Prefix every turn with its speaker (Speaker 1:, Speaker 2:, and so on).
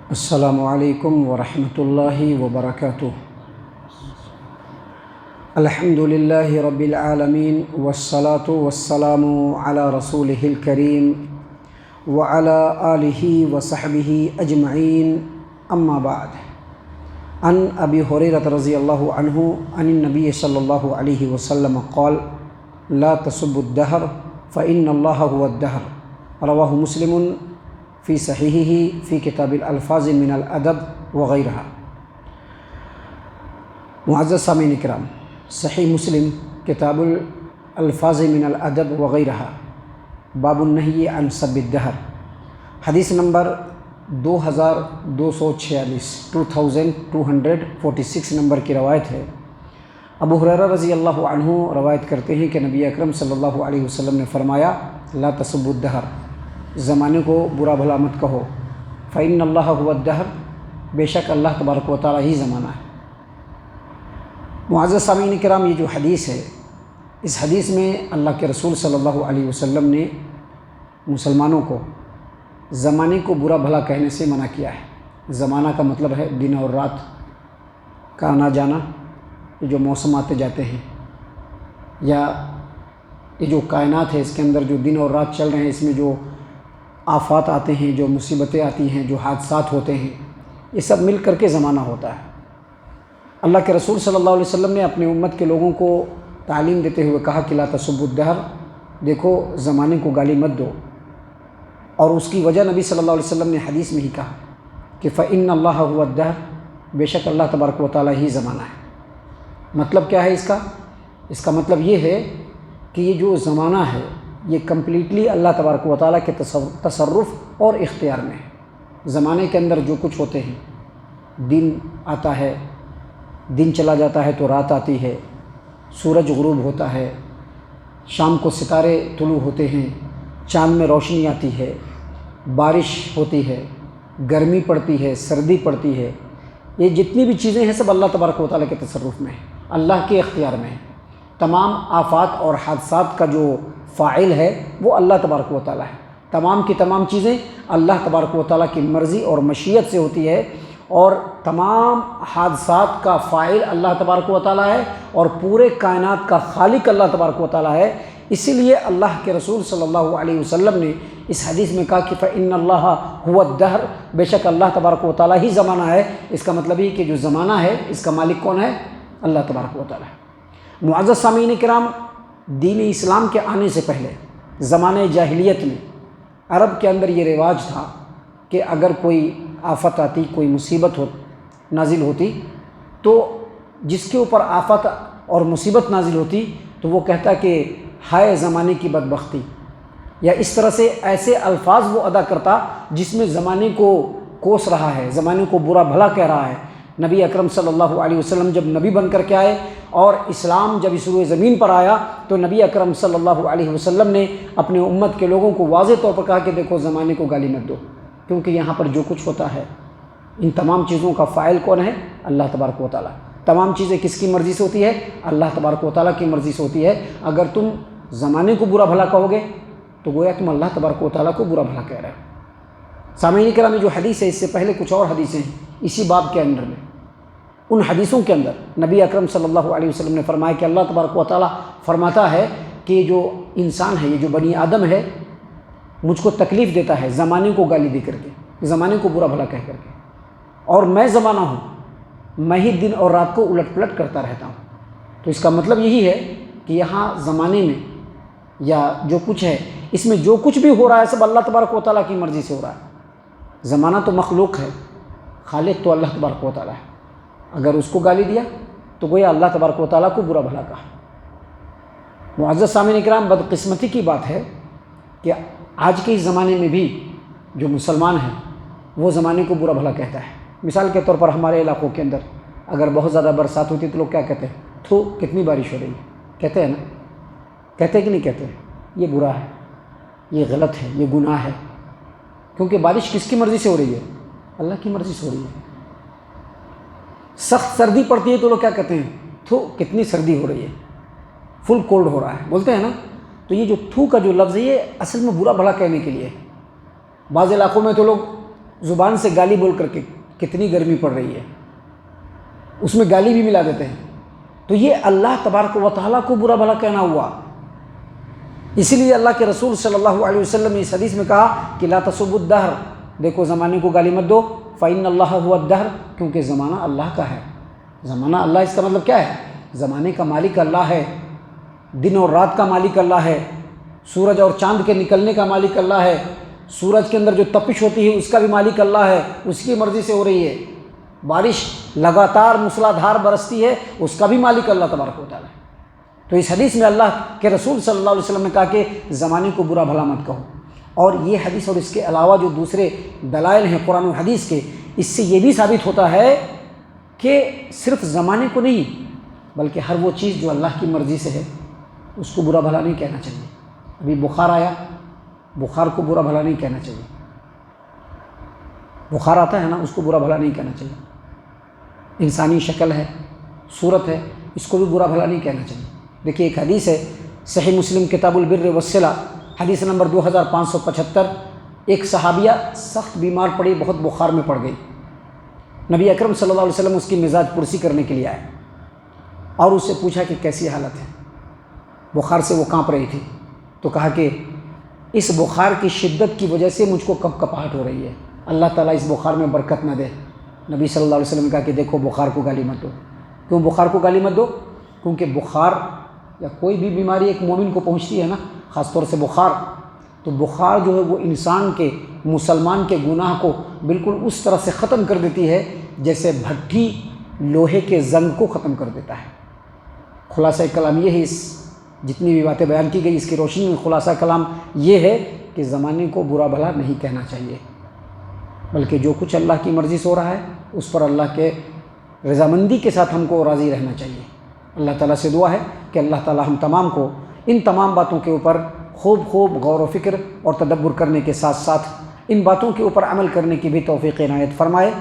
Speaker 1: السلام علیکم ورحمۃ اللہ وبرکاتہ۔ الحمد للہ رب العالمین والصلاة والسلام علی رسولہ الکریم وعلی آلہ وصحبہ اجمعین، اما بعد۔ عن ابی ہریرہ رضی اللہ عنہ عن النبی صلی اللہ علیہ وسلم قال لا تسبوا الدہر فإن اللہ هو الدہر، رواہ مسلم فی صحیحہ فی کتاب الالفاظ من الادب وغیرہ۔ معزز سامعین کرام، صحیح مسلم کتاب الالفاظ من الادب وغیرہ، باب النہی عن سب الدہر، حدیث نمبر 2246 2246 نمبر کی روایت ہے۔ ابو ہریرہ رضی اللہ عنہ روایت کرتے ہیں کہ نبی اکرم صلی اللہ علیہ وسلم نے فرمایا لا تسبوا الدہر، زمانے کو برا بھلا مت کہو، فإن اللہ هو الدہر، بے شک اللہ تبارک و تعالیٰ ہی زمانہ ہے۔ معزز سامعین کرام، یہ جو حدیث ہے، اس حدیث میں اللہ کے رسول صلی اللہ علیہ وسلم نے مسلمانوں کو زمانے کو برا بھلا کہنے سے منع کیا ہے۔ زمانہ کا مطلب ہے دن اور رات کا آنا جانا، یہ جو موسم آتے جاتے ہیں، یا یہ جو کائنات ہے اس کے اندر جو دن اور رات چل رہے ہیں، اس میں جو آفات آتے ہیں، جو مصیبتیں آتی ہیں، جو حادثات ہوتے ہیں، یہ سب مل کر کے زمانہ ہوتا ہے۔ اللہ کے رسول صلی اللہ علیہ وسلم نے اپنے امت کے لوگوں کو تعلیم دیتے ہوئے کہا کہ لا تسبوا الدہر، دیکھو زمانے کو گالی مت دو، اور اس کی وجہ نبی صلی اللہ علیہ وسلم نے حدیث میں ہی کہا کہ فإن اللہ هو الدہر، بے شک اللہ تبارک و تعالیٰ ہی زمانہ ہے۔ مطلب کیا ہے اس کا مطلب یہ ہے کہ یہ جو زمانہ ہے یہ کمپلیٹلی اللہ تبارک و تعالیٰ کے تصرف اور اختیار میں ہے۔ زمانے کے اندر جو کچھ ہوتے ہیں، دن آتا ہے، دن چلا جاتا ہے تو رات آتی ہے، سورج غروب ہوتا ہے، شام کو ستارے طلوع ہوتے ہیں، چاند میں روشنی آتی ہے، بارش ہوتی ہے، گرمی پڑتی ہے، سردی پڑتی ہے، یہ جتنی بھی چیزیں ہیں سب اللہ تبارک و تعالیٰ کے تصرف میں ہیں، اللہ کے اختیار میں ہیں۔ تمام آفات اور حادثات کا جو فاعل ہے وہ اللہ تبارک و تعالیٰ ہے۔ تمام کی تمام چیزیں اللہ تبارک و تعالیٰ کی مرضی اور مشیت سے ہوتی ہے، اور تمام حادثات کا فاعل اللہ تبارک و تعالیٰ ہے، اور پورے کائنات کا خالق اللہ تبارک و تعالیٰ ہے۔ اسی لیے اللہ کے رسول صلی اللہ علیہ وسلم نے اس حدیث میں کہا کہ فإن اللہ هو الدہر، بے شک اللہ تبارک و تعالیٰ ہی زمانہ ہے۔ اس کا مطلب یہ کہ جو زمانہ ہے اس کا مالک کون ہے؟ اللہ تبارک و تعالیٰ ہے۔ معزز سامعین کرام، دین اسلام کے آنے سے پہلے زمانہ جاہلیت میں عرب کے اندر یہ رواج تھا کہ اگر کوئی آفت آتی، کوئی مصیبت نازل ہوتی، تو جس کے اوپر آفت اور مصیبت نازل ہوتی تو وہ کہتا کہ ہائے زمانے کی بدبختی، یا اس طرح سے ایسے الفاظ وہ ادا کرتا جس میں زمانے کو کوس رہا ہے، زمانے کو برا بھلا کہہ رہا ہے۔ نبی اکرم صلی اللہ علیہ وسلم جب نبی بن کر کے آئے اور اسلام جب اس روئے زمین پر آیا تو نبی اکرم صلی اللہ علیہ وسلم نے اپنے امت کے لوگوں کو واضح طور پر کہا کہ دیکھو زمانے کو گالی مت دو، کیونکہ یہاں پر جو کچھ ہوتا ہے ان تمام چیزوں کا فاعل کون ہے؟ اللہ تبارک و تعالیٰ۔ تمام چیزیں کس کی مرضی سے ہوتی ہے؟ اللہ تبارک و تعالیٰ کی مرضی سے ہوتی ہے۔ اگر تم زمانے کو برا بھلا کہو گے تو گویا تم اللہ تبارک و تعالیٰ کو برا بھلا کہہ رہے ہو۔ سامعین کرام، جو حدیث ہے اس سے پہلے کچھ اور حدیثیں ہیں اسی باب کے اندر میں۔ ان حدیثوں کے اندر نبی اکرم صلی اللہ علیہ وسلم نے فرمایا کہ اللہ تبارک و تعالیٰ فرماتا ہے کہ جو انسان ہے، یہ جو بنی آدم ہے، مجھ کو تکلیف دیتا ہے زمانے کو گالی دے کر کے، زمانے کو برا بھلا کہہ کر کے، اور میں زمانہ ہوں، میں ہی دن اور رات کو الٹ پلٹ کرتا رہتا ہوں۔ تو اس کا مطلب یہی ہے کہ یہاں زمانے میں یا جو کچھ ہے اس میں جو کچھ بھی ہو رہا ہے سب اللہ تبارک و تعالیٰ کی مرضی سے ہو رہا ہے۔ زمانہ تو مخلوق ہے، خالق تو اللہ تبارک و تعالیٰ ہے۔ اگر اس کو گالی دیا تو گویا اللہ تبارک و تعالیٰ کو برا بھلا کہا۔ معزز سامعین کرام، بدقسمتی کی بات ہے کہ آج کے اس زمانے میں بھی جو مسلمان ہیں وہ زمانے کو برا بھلا کہتا ہے۔ مثال کے طور پر ہمارے علاقوں کے اندر اگر بہت زیادہ برسات ہوتی ہے تو لوگ کیا کہتے ہیں؟ تھو کتنی بارش ہو رہی ہے، کہتے ہیں نا؟ کہتے ہیں کہ نہیں کہتے؟ یہ برا ہے، یہ غلط ہے، یہ گناہ ہے، کیونکہ بارش کس کی مرضی سے ہو رہی ہے؟ اللہ کی مرضی سے ہو رہی ہے۔ سخت سردی پڑتی ہے تو لوگ کیا کہتے ہیں؟ تھو کتنی سردی ہو رہی ہے، فل کولڈ ہو رہا ہے، بولتے ہیں نا؟ تو یہ جو تھو کا جو لفظ ہے یہ اصل میں برا بھلا کہنے کے لیے ہے۔ بعض علاقوں میں تو لوگ زبان سے گالی بول کر کے کتنی گرمی پڑ رہی ہے، اس میں گالی بھی ملا دیتے ہیں، تو یہ اللہ تبارک و تعالیٰ کو برا بھلا کہنا ہوا۔ اسی لیے اللہ کے رسول صلی اللہ علیہ وسلم نے اس حدیث میں کہا کہ لا تسبوا الدہر، دیکھو زمانے کو گالی مت دو، فإن اللہ هو الدہر، کیونکہ زمانہ اللہ کا ہے۔ زمانہ اللہ، اس کا مطلب کیا ہے؟ زمانے کا مالک اللہ ہے، دن اور رات کا مالک اللہ ہے، سورج اور چاند کے نکلنے کا مالک اللہ ہے، سورج کے اندر جو تپش ہوتی ہے اس کا بھی مالک اللہ ہے، اس کی مرضی سے ہو رہی ہے، بارش لگاتار موسلادھار برستی ہے، اس کا بھی مالک اللہ تبارک و تعالیٰ ہے۔ تو اس حدیث میں اللہ کے رسول صلی اللہ علیہ وسلم نے کہا کہ زمانے کو برا بھلا مت کہو۔ اور یہ حدیث اور اس کے علاوہ جو دوسرے دلائل ہیں قرآن و حدیث کے، اس سے یہ بھی ثابت ہوتا ہے کہ صرف زمانے کو نہیں بلکہ ہر وہ چیز جو اللہ کی مرضی سے ہے اس کو برا بھلا نہیں کہنا چاہیے۔ ابھی بخار آیا، بخار کو برا بھلا نہیں کہنا چاہیے، بخار آتا ہے نا، اس کو برا بھلا نہیں کہنا چاہیے۔ انسانی شکل ہے، صورت ہے، اس کو بھی برا بھلا نہیں کہنا چاہیے۔ دیکھیے ایک حدیث ہے صحیح مسلم کتاب البر والصلہ، حدیث نمبر 2575، ایک صحابیہ سخت بیمار پڑی، بہت بخار میں پڑ گئی، نبی اکرم صلی اللہ علیہ وسلم اس کی مزاج پرسی کرنے کے لیے آئے اور اس سے پوچھا کہ کیسی حالت ہے، بخار سے وہ کانپ رہی تھی، تو کہا کہ اس بخار کی شدت کی وجہ سے مجھ کو کپ کپاہٹ ہو رہی ہے، اللہ تعالیٰ اس بخار میں برکت نہ دے۔ نبی صلی اللہ علیہ وسلم نے کہا کہ دیکھو بخار کو گالی مت دو۔ کیوں بخار کو گالی مت دو؟ کیونکہ بخار یا کوئی بھی بیماری ایک مومن کو پہنچتی ہے نا، خاص طور سے بخار، تو بخار جو ہے وہ انسان کے، مسلمان کے گناہ کو بالکل اس طرح سے ختم کر دیتی ہے جیسے بھٹی لوہے کے زنگ کو ختم کر دیتا ہے۔ خلاصہ کلام یہ ہے، اس جتنی بھی باتیں بیان کی گئی اس کی روشنی میں خلاصہ کلام یہ ہے کہ زمانے کو برا بھلا نہیں کہنا چاہیے، بلکہ جو کچھ اللہ کی مرضی سے ہو رہا ہے اس پر اللہ کے رضامندی کے ساتھ ہم کو راضی رہنا چاہیے۔ اللہ تعالیٰ سے دعا ہے کہ اللہ تعالیٰ ہم تمام کو ان تمام باتوں کے اوپر خوب غور و فکر اور تدبر کرنے کے ساتھ ساتھ ان باتوں کے اوپر عمل کرنے کی بھی توفیق عنایت فرمائے۔